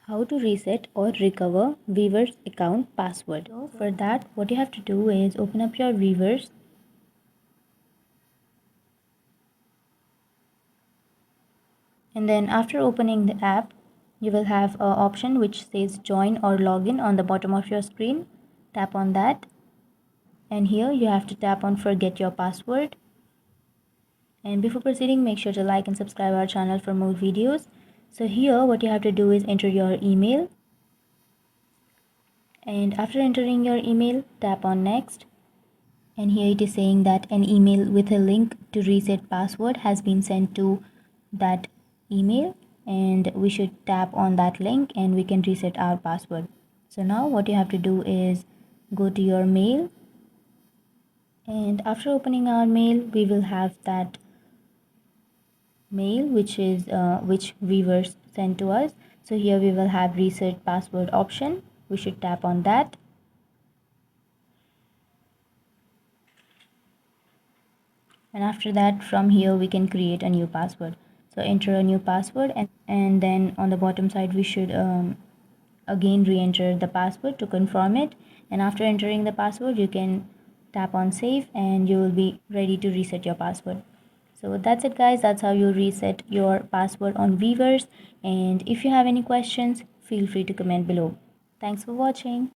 how to reset or recover Weverse account password. So for that, what you have to do is open up your Weverse, and then after opening the app, you will have an option which says join or login on the bottom of your screen. Tap on that, and here you have to tap on forget your password. And before proceeding, make sure to like and subscribe our channel for more videos. So here what you have to do is enter your email, and after entering your email, tap on next. And here it is saying that an email with a link to reset password has been sent to that email, and we should tap on that link and we can reset our password. So now what you have to do is go to your mail, and after opening our mail, we will have that mail which Weverse sent to us. So here we will have reset password option. We should tap on that, and after that, from here we can create a new password. So enter a new password, and then on the bottom side we should again re-enter the password to confirm it. And after entering the password, you can tap on save and you will be ready to reset your password. So that's it guys, that's how you reset your password on Weverse. And if you have any questions, feel free to comment below. Thanks for watching.